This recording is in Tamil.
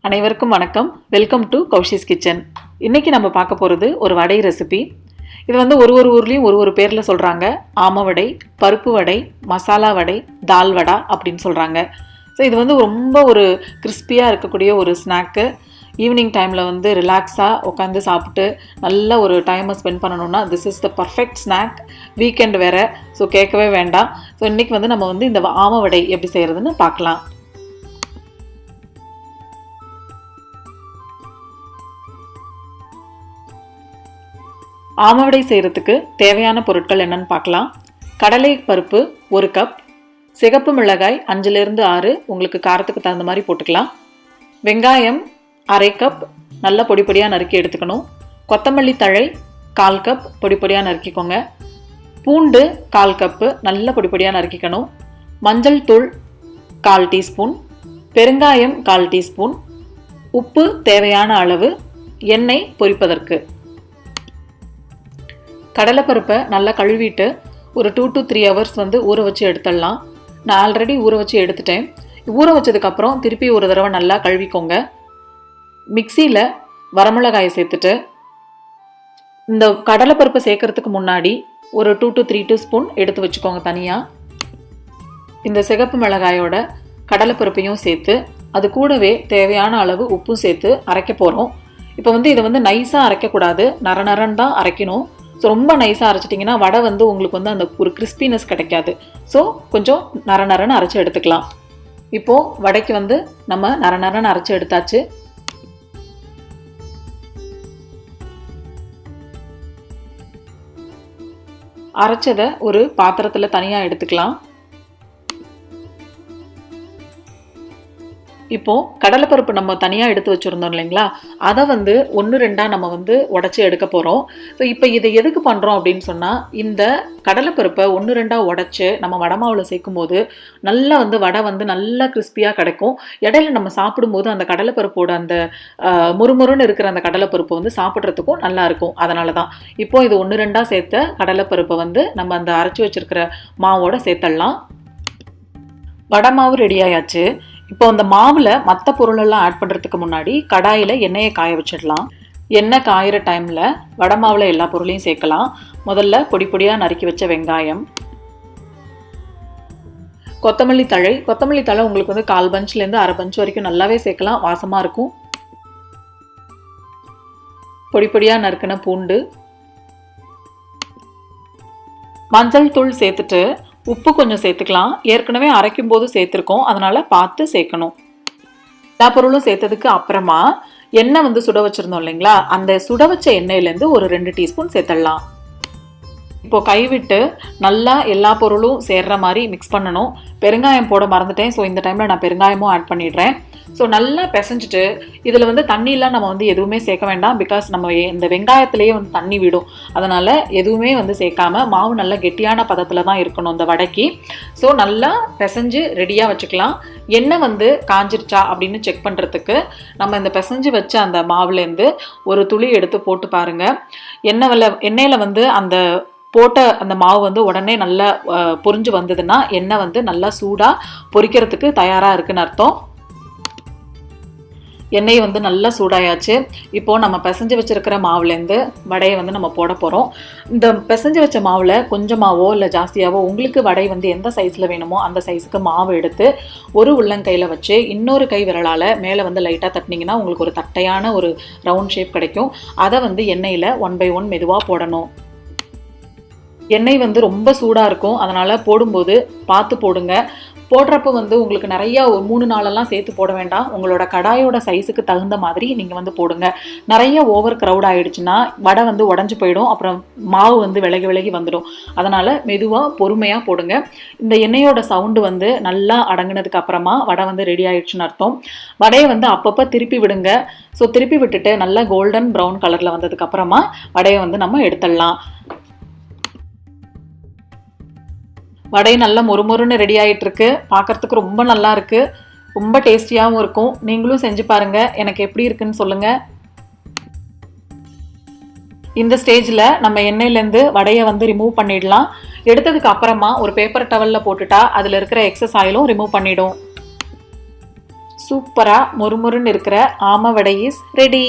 அனைவருக்கும் வணக்கம். Welcome to Kaushi's kitchen. இன்னைக்கு நம்ம பார்க்க போகிறது ஒரு வடை ரெசிபி. இது வந்து ஒரு ஊர்லேயும் ஒரு பேரில் சொல்கிறாங்க. ஆம வடை, பருப்பு வடை, மசாலா வடை, தால் வடா அப்படின்னு சொல்கிறாங்க. ஸோ இது வந்து ரொம்ப ஒரு கிறிஸ்பியாக இருக்கக்கூடிய ஒரு ஸ்நாக்கு. ஈவினிங் டைமில் வந்து ரிலாக்ஸாக உட்காந்து சாப்பிட்டு நல்ல ஒரு டைமை ஸ்பெண்ட் பண்ணணும்னா this is the perfect snack. Weekend வேறு, ஸோ கேட்கவே வேண்டாம். ஸோ இன்றைக்கி வந்து நம்ம வந்து இந்த ஆம வடை எப்படி செய்கிறதுன்னு பார்க்கலாம். ஆமவடை செய்கிறதுக்கு தேவையான பொருட்கள் என்னன்னு பார்க்கலாம். கடலை பருப்பு 1 கப், சிகப்பு மிளகாய் 5லிருந்து 6, உங்களுக்கு காரத்துக்கு தகுந்த மாதிரி போட்டுக்கலாம். வெங்காயம் 1/2 கப் நல்லா பொடியாக நறுக்கி எடுத்துக்கணும். கொத்தமல்லி தழை 1/4 கப் பொடியாக நறுக்கிக்கோங்க. பூண்டு 1/4 கப்பு நல்ல பொடியாக நறுக்கிக்கணும். மஞ்சள் தூள் 1/4 டீஸ்பூன், பெருங்காயம் 1/4 டீஸ்பூன், உப்பு தேவையான அளவு, எண்ணெய் பொரிப்பதற்கு. கடலைப்பருப்பை நல்லா கழுவிட்டு ஒரு 2 to 3 hours வந்து ஊற வச்சு எடுத்துடலாம். நான் ஆல்ரெடி ஊற வச்சு எடுத்துட்டேன். ஊற வச்சதுக்கப்புறம் திருப்பி ஒரு தடவை நல்லா கழுவிக்கோங்க. மிக்சியில் வரமிளகாயை சேர்த்துட்டு இந்த கடலைப்பருப்பை சேர்க்கறதுக்கு முன்னாடி ஒரு 2 to 3 டீஸ்பூன் எடுத்து வச்சுக்கோங்க தனியாக. இந்த சிகப்பு மிளகாயோட கடலைப்பருப்பையும் சேர்த்து அது கூடவே தேவையான அளவு உப்பும் சேர்த்து அரைக்க போகிறோம். இப்போ வந்து இதை வந்து நைஸாக அரைக்கக்கூடாது, நரநரன்னு தான் அரைக்கணும். ஸோ ரொம்ப நைஸாக அரைச்சிட்டிங்கன்னா வடை வந்து உங்களுக்கு வந்து அந்த ஒரு கிறிஸ்பினஸ் கிடைக்காது. ஸோ கொஞ்சம் நரநரன்னு அரைச்சி எடுத்துக்கலாம். இப்போது வடைக்கு வந்து நம்ம நரநரன்னு அரைச்சி எடுத்தாச்சு. அரைச்சதை ஒரு பாத்திரத்தில் தனியாக எடுத்துக்கலாம். இப்போது கடலைப்பருப்பு நம்ம தனியாக எடுத்து வச்சுருந்தோம் இல்லைங்களா, அதை வந்து 1-2 நம்ம வந்து உடச்சி எடுக்க போகிறோம். ஸோ இப்போ இதை எதுக்கு பண்ணுறோம் அப்படின்னு சொன்னால், இந்த கடலைப்பருப்பை 1-2 உடச்சி நம்ம வடை மாவில் சேர்க்கும் போது நல்லா வந்து வடை வந்து நல்லா கிறிஸ்பியாக கிடைக்கும். இடையில நம்ம சாப்பிடும்போது அந்த கடலைப்பருப்போட அந்த முறுமுறுன்னு இருக்கிற அந்த கடலைப்பருப்பு வந்து சாப்பிட்றதுக்கும் நல்லாயிருக்கும். அதனால தான் இப்போது இது 1-2 சேர்த்த கடலைப்பருப்பை வந்து நம்ம அந்த அரைச்சி வச்சுருக்கிற மாவோடு சேர்த்துடலாம். வடை மாவு ரெடி ஆயாச்சு. இப்போ அந்த மாவில் மற்ற பொருளெல்லாம் ஆட் பண்ணுறதுக்கு முன்னாடி கடாயில் எண்ணெயை காய வச்சிடலாம். எண்ணெய் காயிற டைமில் வடை மாவில் எல்லா பொருளையும் சேர்க்கலாம். முதல்ல பொடியாக நறுக்கி வச்ச வெங்காயம், கொத்தமல்லி தழை உங்களுக்கு வந்து 1/4 பஞ்ச்லேருந்து 1/2 பஞ்ச் வரைக்கும் நல்லாவே சேர்க்கலாம், வாசமாக இருக்கும். பொடியாக நறுக்கின பூண்டு, மஞ்சள் தூள் சேர்த்துட்டு உப்பு கொஞ்சம் சேர்த்துக்கலாம். ஏற்கனவே அரைக்கும் போது சேர்த்துருக்கோம், அதனால் பார்த்து சேர்க்கணும். எல்லா பொருளும் சேர்த்ததுக்கு அப்புறமா எண்ணெய் வந்து சுட வச்சுருந்தோம் இல்லைங்களா, அந்த சுட வச்ச எண்ணெயிலேருந்து ஒரு 2 டீஸ்பூன் சேர்த்துடலாம். இப்போ கைவிட்டு நல்லா எல்லா பொருளும் சேர்ற மாதிரி மிக்ஸ் பண்ணணும். பெருங்காயம் போட மறந்துட்டேன், ஸோ இந்த டைமில் நான் பெருங்காயமும் ஆட் பண்ணிடுறேன். ஸோ நல்லா பிசைஞ்சிட்டு இதில் வந்து தண்ணியெலாம் நம்ம வந்து எதுவுமே சேர்க்க வேண்டாம். பிகாஸ் நம்ம இந்த வெங்காயத்திலேயே வந்து தண்ணி விடும். அதனால் எதுவுமே வந்து சேர்க்காம மாவு நல்லா கெட்டியான பதத்தில் தான் இருக்கணும் இந்த வடைக்கு. ஸோ நல்லா பிசைஞ்சு ரெடியாக வச்சுக்கலாம். எண்ணெய் வந்து காஞ்சிருச்சா அப்படின்னு செக் பண்ணுறதுக்கு நம்ம இந்த பிசைஞ்சு வச்ச அந்த மாவுலேருந்து ஒரு துளி எடுத்து போட்டு பாருங்கள். எண்ணெயில் வந்து அந்த போட்ட அந்த மாவு வந்து உடனே நல்லா பொரிஞ்சு வந்ததுன்னா எண்ணெய் வந்து நல்லா சூடாக பொரிக்கிறதுக்கு தயாராக இருக்குன்னு அர்த்தம். எண்ணெய் வந்து நல்லா சூடாயாச்சு. இப்போது நம்ம பிசைஞ்சு வச்சுருக்கிற மாவுலேருந்து வடையை வந்து நம்ம போட போகிறோம். இந்த பிசைஞ்சு வச்ச மாவில் கொஞ்சமாவோ இல்லை ஜாஸ்தியாவோ உங்களுக்கு வடை வந்து எந்த சைஸில் வேணுமோ அந்த சைஸுக்கு மாவு எடுத்து ஒரு உள்ளங்கையில் வச்சு இன்னொரு கை விரலால் மேலே வந்து லைட்டாக தட்டினீங்கன்னா உங்களுக்கு ஒரு தட்டையான ஒரு ரவுண்ட் ஷேப் கிடைக்கும். அதை வந்து எண்ணெயில் 1 by 1 மெதுவாக போடணும். எண்ணெய் வந்து ரொம்ப சூடாக இருக்கும், அதனால் போடும்போது பார்த்து போடுங்க. போடுறப்ப வந்து உங்களுக்கு நிறையா 3-4 சேர்த்து போட வேண்டாம். உங்களோட கடாயோட சைஸுக்கு தகுந்த மாதிரி நீங்கள் வந்து போடுங்க. நிறைய ஓவர் க்ரௌட் ஆகிடுச்சுன்னா வடை வந்து உடஞ்சி போயிடும், அப்புறம் மாவு வந்து விலகி வந்துடும். அதனால் மெதுவாக பொறுமையாக போடுங்க. இந்த எண்ணெயோட சவுண்டு வந்து நல்லா அடங்கினதுக்கு அப்புறமா வடை வந்து ரெடி ஆகிடுச்சுன்னு அர்த்தம். வடையை வந்து அப்பப்போ திருப்பி விடுங்க. ஸோ திருப்பி விட்டுட்டு நல்லா கோல்டன் ப்ரௌன் கலரில் வந்ததுக்கப்புறமா வடையை வந்து நம்ம எடுத்துடலாம். வடை நல்லா மொறுமொறுன்னு ரெடி ஆகிட்டுருக்கு. பார்க்குறதுக்கு ரொம்ப நல்லா இருக்குது, ரொம்ப டேஸ்டியாகவும் இருக்கும். நீங்களும் செஞ்சு பாருங்கள், எனக்கு எப்படி இருக்குன்னு சொல்லுங்கள். இந்த ஸ்டேஜில் நம்ம எண்ணெயிலேருந்து வடையை வந்து ரிமூவ் பண்ணிடலாம். எடுத்ததுக்கு அப்புறமா ஒரு பேப்பர் டவலில் போட்டுட்டா அதில் இருக்கிற எக்ஸஸ் ஆயிலும் ரிமூவ் பண்ணிடும். சூப்பராக மொறுமொறுன்னு இருக்கிற ஆம வடை இஸ் ரெடி.